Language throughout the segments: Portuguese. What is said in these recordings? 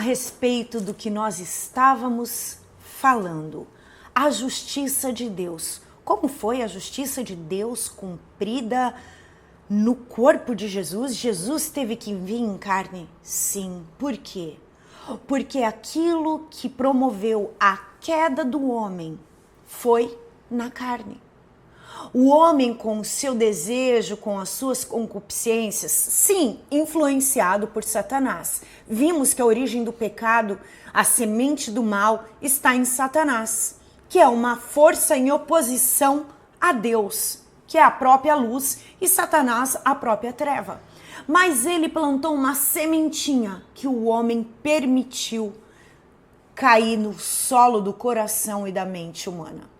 respeito do que nós estávamos falando. A justiça de Deus. Como foi a justiça de Deus cumprida no corpo de Jesus? Jesus teve que vir em carne? Sim. Por quê? Porque aquilo que promoveu a queda do homem foi na carne. O homem, com o seu desejo, com as suas concupiscências, sim, influenciado por Satanás. Vimos que a origem do pecado, a semente do mal, está em Satanás, que é uma força em oposição a Deus, que é a própria luz, e Satanás, a própria treva. Mas ele plantou uma sementinha que o homem permitiu cair no solo do coração e da mente humana.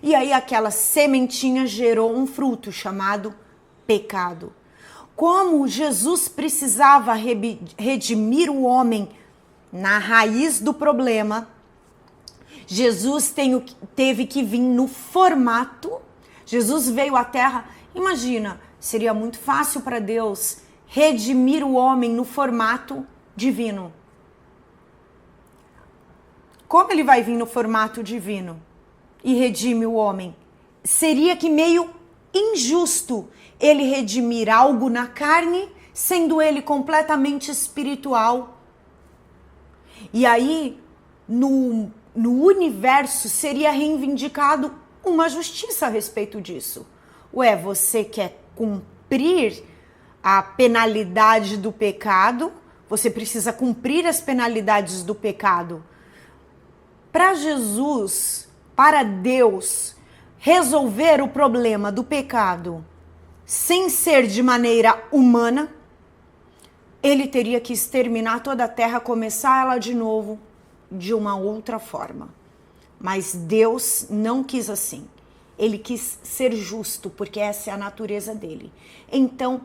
E aí aquela sementinha gerou um fruto chamado pecado. Como Jesus precisava redimir o homem na raiz do problema, Jesus teve que vir no formato. Jesus veio à Terra. Imagina, seria muito fácil para Deus redimir o homem no formato divino. Como ele vai vir no formato divino e redime o homem? Seria que meio injusto ele redimir algo na carne, sendo ele completamente espiritual. E aí, no universo, seria reivindicado uma justiça a respeito disso. Ué, você quer cumprir a penalidade do pecado? Você precisa cumprir as penalidades do pecado. Para Jesus, para Deus, resolver o problema do pecado sem ser de maneira humana, ele teria que exterminar toda a terra, começar ela de novo de uma outra forma. Mas Deus não quis assim. Ele quis ser justo, porque essa é a natureza dele. Então,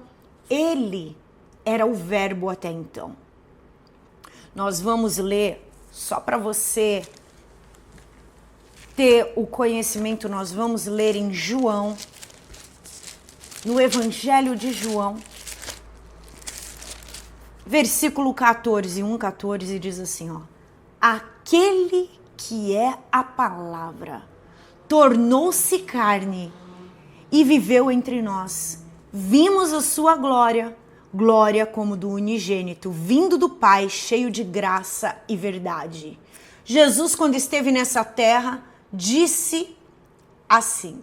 ele era o verbo até então. Nós vamos ler, só para você ter o conhecimento, nós vamos ler em João, no Evangelho de João, versículo 14, 1:14, diz assim, ó: aquele que é a palavra tornou-se carne e viveu entre nós. Vimos a sua glória, glória como do unigênito, vindo do Pai, cheio de graça e verdade. Jesus, quando esteve nessa terra, disse assim: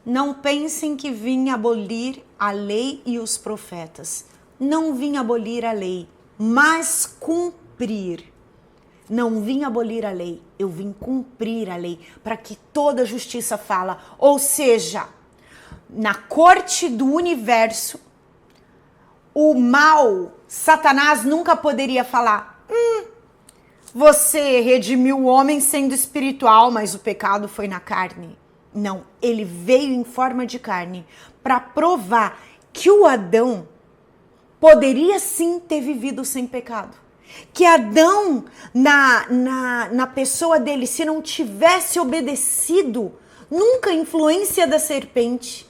não pensem que vim abolir a lei e os profetas. Não vim abolir a lei, mas cumprir. Não vim abolir a lei, eu vim cumprir a lei, para que toda justiça fala. Ou seja, na corte do universo, o mal, Satanás nunca poderia falar: você redimiu o homem sendo espiritual, mas o pecado foi na carne. Não, ele veio em forma de carne para provar que o Adão poderia sim ter vivido sem pecado. Que Adão, na pessoa dele, se não tivesse obedecido nunca a influência da serpente,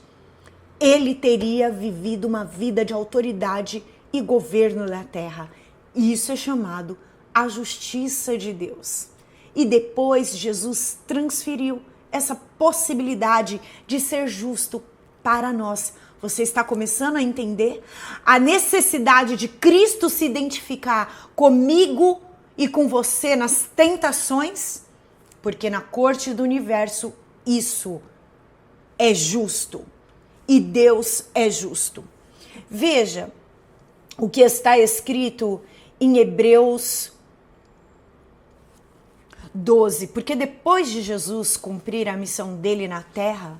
ele teria vivido uma vida de autoridade e governo na terra. Isso é chamado a justiça de Deus. E depois Jesus transferiu essa possibilidade de ser justo para nós. Você está começando a entender a necessidade de Cristo se identificar comigo e com você nas tentações? Porque na corte do universo isso é justo. E Deus é justo. Veja o que está escrito em Hebreus 12. Porque depois de Jesus cumprir a missão dele na terra,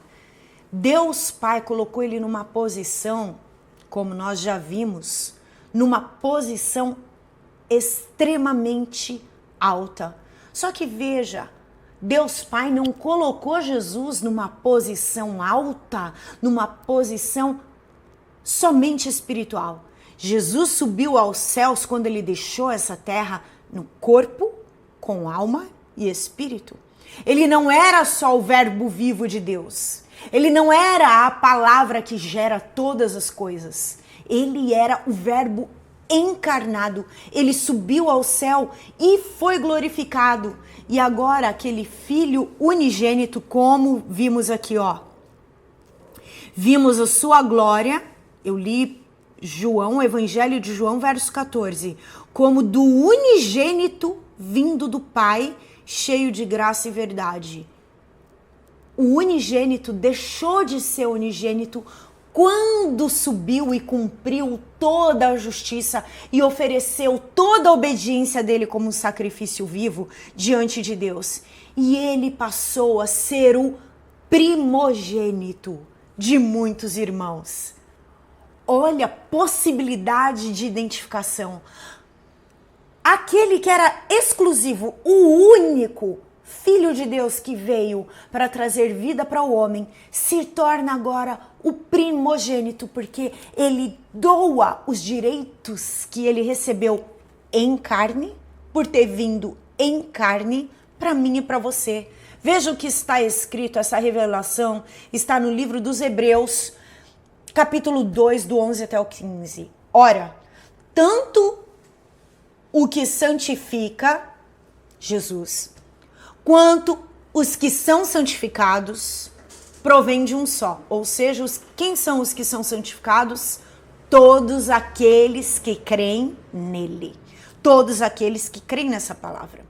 Deus Pai colocou ele numa posição, como nós já vimos, numa posição extremamente alta. Só que veja, Deus Pai não colocou Jesus numa posição alta, numa posição somente espiritual. Jesus subiu aos céus quando ele deixou essa terra no corpo, com alma e espírito. Ele não era só o verbo vivo de Deus. Ele não era a palavra que gera todas as coisas. Ele era o verbo encarnado, ele subiu ao céu e foi glorificado. E agora aquele Filho unigênito, como vimos aqui, ó. Vimos a sua glória, eu li João, Evangelho de João, verso 14, como do unigênito vindo do Pai, cheio de graça e verdade. O unigênito deixou de ser unigênito quando subiu e cumpriu toda a justiça e ofereceu toda a obediência dele como um sacrifício vivo diante de Deus. E ele passou a ser o primogênito de muitos irmãos. Olha a possibilidade de identificação. Aquele que era exclusivo, o único Filho de Deus que veio para trazer vida para o homem, se torna agora o primogênito, porque ele doa os direitos que ele recebeu em carne, por ter vindo em carne, para mim e para você. Veja o que está escrito, essa revelação está no livro dos Hebreus, capítulo 2, do 11 até o 15. Ora, tanto o que santifica, Jesus, quanto os que são santificados, provém de um só. Ou seja, quem são os que são santificados? Todos aqueles que creem nele. Todos aqueles que creem nessa palavra.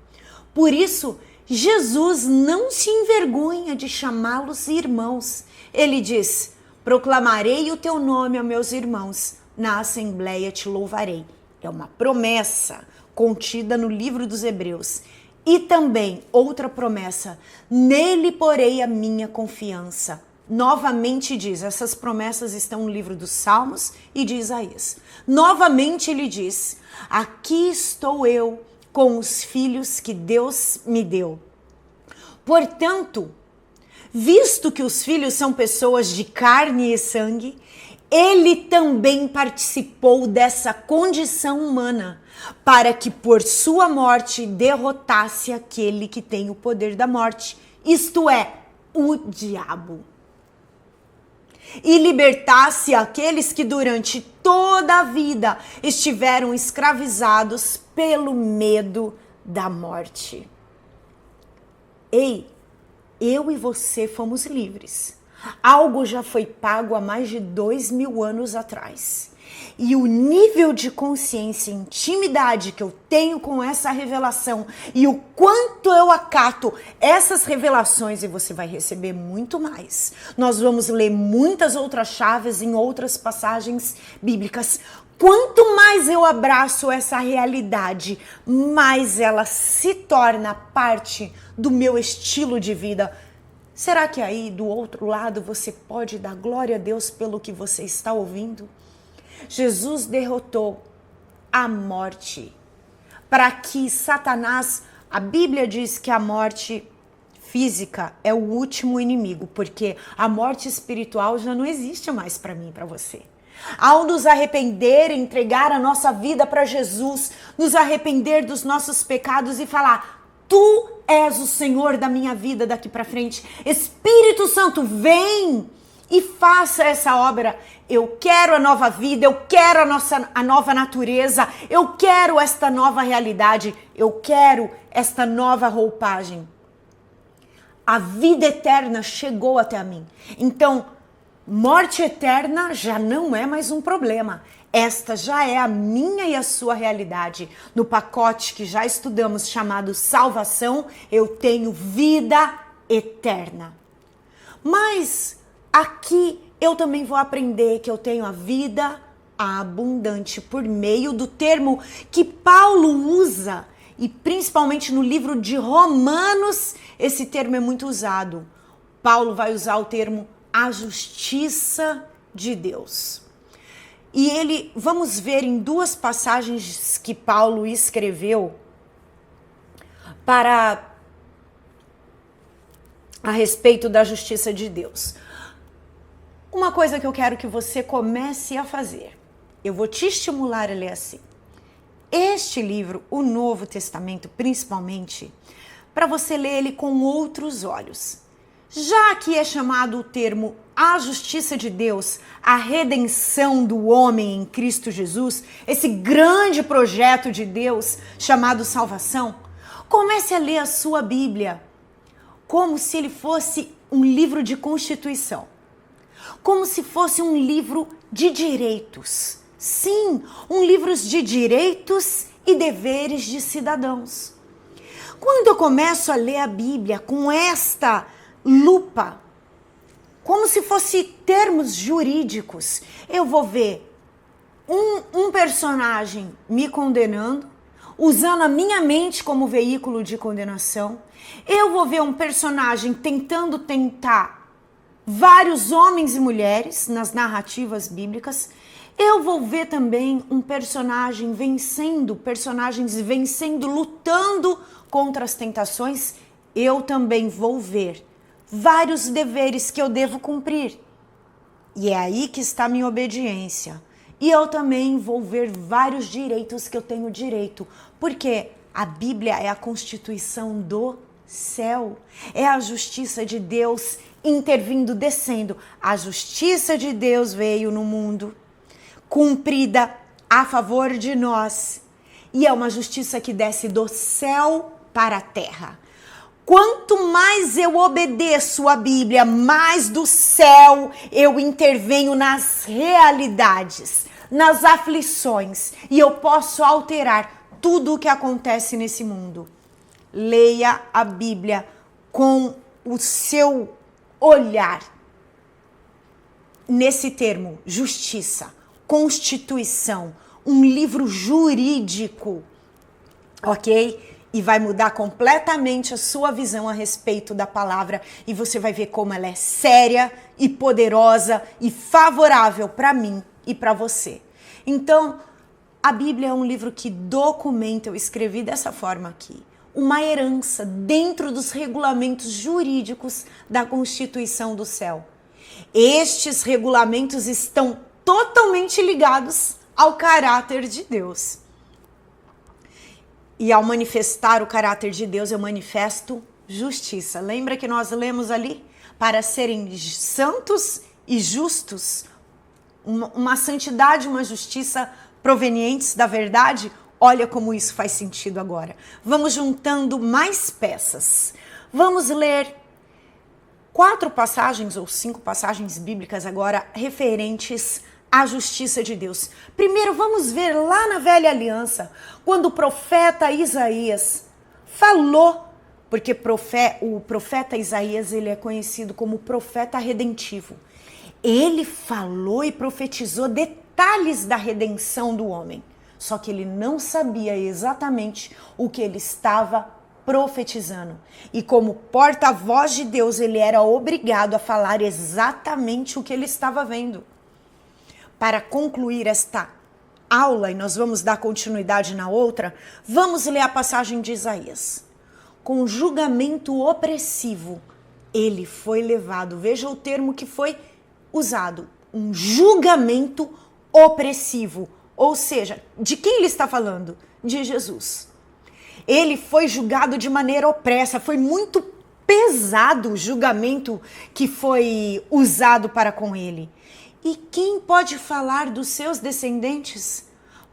Por isso, Jesus não se envergonha de chamá-los irmãos. Ele diz: proclamarei o teu nome aos meus irmãos, na assembleia te louvarei. É uma promessa contida no livro dos Hebreus. E também outra promessa: nele porei a minha confiança. Novamente diz, essas promessas estão no livro dos Salmos e de Isaías. Novamente ele diz: aqui estou eu com os filhos que Deus me deu. Portanto, visto que os filhos são pessoas de carne e sangue, ele também participou dessa condição humana, para que por sua morte derrotasse aquele que tem o poder da morte, isto é, o diabo. E libertasse aqueles que durante toda a vida estiveram escravizados pelo medo da morte. Ei, eu e você fomos livres. Algo já foi pago há mais de 2000 anos atrás. E o nível de consciência e intimidade que eu tenho com essa revelação e o quanto eu acato essas revelações, e você vai receber muito mais. Nós vamos ler muitas outras chaves em outras passagens bíblicas. Quanto mais eu abraço essa realidade, mais ela se torna parte do meu estilo de vida. Será que aí do outro lado você pode dar glória a Deus pelo que você está ouvindo? Jesus derrotou a morte para que Satanás, a Bíblia diz que a morte física é o último inimigo, porque a morte espiritual já não existe mais para mim e para você. Ao nos arrepender, entregar a nossa vida para Jesus, nos arrepender dos nossos pecados e falar: tu és o Senhor da minha vida daqui para frente. Espírito Santo, vem e faça essa obra. Eu quero a nova vida, eu quero a nova natureza, eu quero esta nova realidade, eu quero esta nova roupagem. A vida eterna chegou até mim. Então, morte eterna já não é mais um problema. Esta já é a minha e a sua realidade. No pacote que já estudamos, chamado salvação, eu tenho vida eterna. Mas aqui eu também vou aprender que eu tenho a vida abundante por meio do termo que Paulo usa, e principalmente no livro de Romanos, esse termo é muito usado. Paulo vai usar o termo a justiça de Deus. E vamos ver em duas passagens que Paulo escreveu a respeito da justiça de Deus. Uma coisa que eu quero que você comece a fazer, eu vou te estimular a ler assim. Este livro, o Novo Testamento principalmente, para você ler ele com outros olhos. Já que é chamado o termo a justiça de Deus, a redenção do homem em Cristo Jesus, esse grande projeto de Deus chamado salvação, comece a ler a sua Bíblia como se ele fosse um livro de constituição, como se fosse um livro de direitos. Sim, um livro de direitos e deveres de cidadãos. Quando eu começo a ler a Bíblia com esta lupa, como se fosse termos jurídicos, eu vou ver um personagem me condenando, usando a minha mente como veículo de condenação. Eu vou ver um personagem tentando tentar vários homens e mulheres nas narrativas bíblicas. Eu vou ver também um personagem personagens vencendo, lutando contra as tentações. Eu também vou ver vários deveres que eu devo cumprir. E é aí que está a minha obediência. E eu também vou ver vários direitos que eu tenho direito. Porque a Bíblia é a constituição do céu. É a justiça de Deus intervindo, descendo. A justiça de Deus veio no mundo, cumprida a favor de nós. E é uma justiça que desce do céu para a terra. Quanto mais eu obedeço a Bíblia, mais do céu eu intervenho nas realidades, nas aflições, e eu posso alterar tudo o que acontece nesse mundo. Leia a Bíblia com o seu olhar nesse termo, justiça, constituição, um livro jurídico, ok? E vai mudar completamente a sua visão a respeito da palavra, e você vai ver como ela é séria e poderosa e favorável para mim e para você. Então, a Bíblia é um livro que documenta, eu escrevi dessa forma aqui, uma herança dentro dos regulamentos jurídicos da Constituição do céu. Estes regulamentos estão totalmente ligados ao caráter de Deus. E ao manifestar o caráter de Deus, eu manifesto justiça. Lembra que nós lemos ali? Para serem santos e justos, uma santidade, uma justiça provenientes da verdade. Olha como isso faz sentido agora. Vamos juntando mais peças. Vamos ler 4 passagens ou 5 passagens bíblicas agora referentes à justiça de Deus. Primeiro, vamos ver lá na Velha Aliança, quando o profeta Isaías falou, porque o profeta Isaías, ele é conhecido como profeta redentivo. Ele falou e profetizou detalhes da redenção do homem, só que ele não sabia exatamente o que ele estava profetizando. E como porta-voz de Deus, ele era obrigado a falar exatamente o que ele estava vendo. Para concluir esta aula, e nós vamos dar continuidade na outra, vamos ler a passagem de Isaías. Com julgamento opressivo, ele foi levado. Veja o termo que foi usado. Um julgamento opressivo. Ou seja, de quem ele está falando? De Jesus. Ele foi julgado de maneira opressa. Foi muito pesado o julgamento que foi usado para com ele. E quem pode falar dos seus descendentes?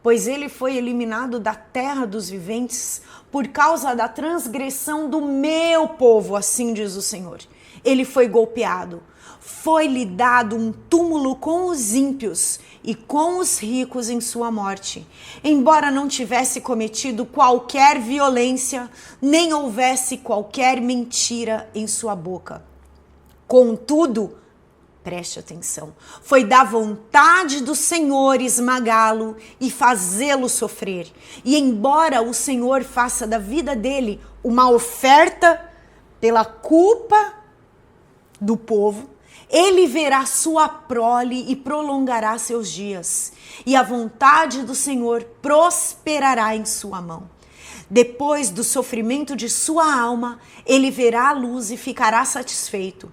Pois ele foi eliminado da terra dos viventes por causa da transgressão do meu povo, assim diz o Senhor. Ele foi golpeado, foi-lhe dado um túmulo com os ímpios e com os ricos em sua morte. Embora não tivesse cometido qualquer violência, nem houvesse qualquer mentira em sua boca. Contudo, preste atenção, foi da vontade do Senhor esmagá-lo e fazê-lo sofrer. E embora o Senhor faça da vida dele uma oferta pela culpa do povo, ele verá sua prole e prolongará seus dias. E a vontade do Senhor prosperará em sua mão. Depois do sofrimento de sua alma, ele verá a luz e ficará satisfeito.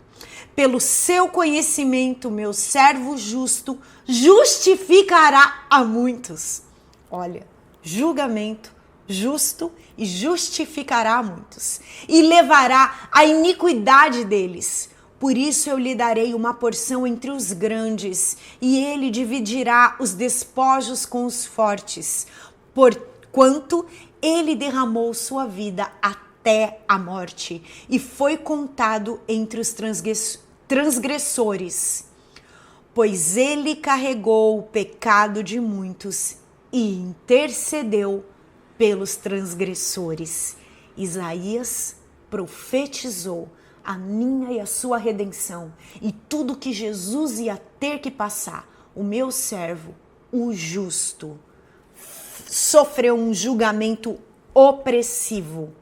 Pelo seu conhecimento, meu servo justo justificará a muitos. Olha, julgamento justo e justificará a muitos. E levará a iniquidade deles. Por isso eu lhe darei uma porção entre os grandes, e ele dividirá os despojos com os fortes, porquanto ele derramou sua vida até a morte, e foi contado entre os transgressores. Pois ele carregou o pecado de muitos e intercedeu pelos transgressores. Isaías profetizou a minha e a sua redenção e tudo que Jesus ia ter que passar. O meu servo, o justo, sofreu um julgamento opressivo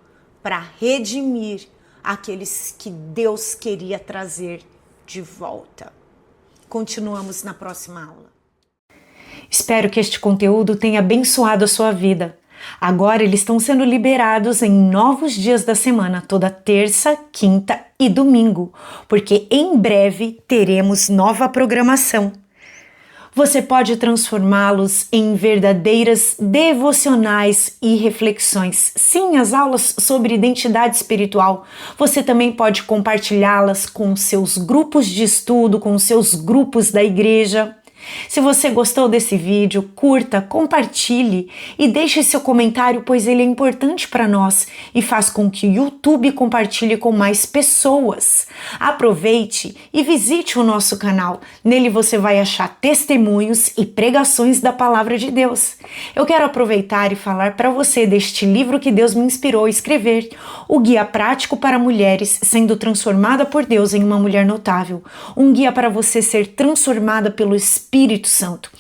para redimir aqueles que Deus queria trazer de volta. Continuamos na próxima aula. Espero que este conteúdo tenha abençoado a sua vida. Agora eles estão sendo liberados em novos dias da semana, toda terça, quinta e domingo, porque em breve teremos nova programação. Você pode transformá-los em verdadeiras devocionais e reflexões. Sim, as aulas sobre identidade espiritual. Você também pode compartilhá-las com seus grupos de estudo, com seus grupos da igreja. Se você gostou desse vídeo, curta, compartilhe e deixe seu comentário, pois ele é importante para nós e faz com que o YouTube compartilhe com mais pessoas. Aproveite e visite o nosso canal. Nele você vai achar testemunhos e pregações da Palavra de Deus. Eu quero aproveitar e falar para você deste livro que Deus me inspirou a escrever, o Guia Prático para Mulheres Sendo Transformada por Deus em uma Mulher Notável. Um guia para você ser transformada pelo Espírito Santo.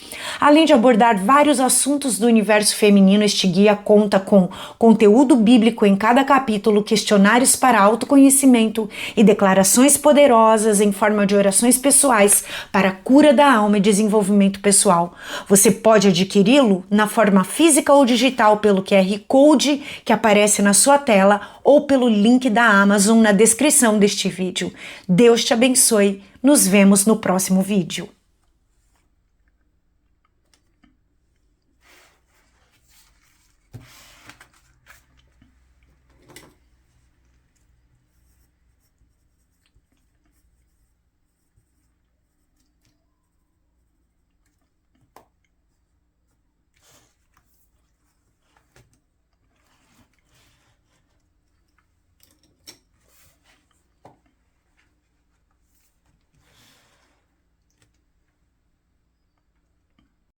Além de abordar vários assuntos do universo feminino, este guia conta com conteúdo bíblico em cada capítulo, questionários para autoconhecimento e declarações poderosas em forma de orações pessoais para a cura da alma e desenvolvimento pessoal. Você pode adquiri-lo na forma física ou digital pelo QR Code que aparece na sua tela ou pelo link da Amazon na descrição deste vídeo. Deus te abençoe. Nos vemos no próximo vídeo.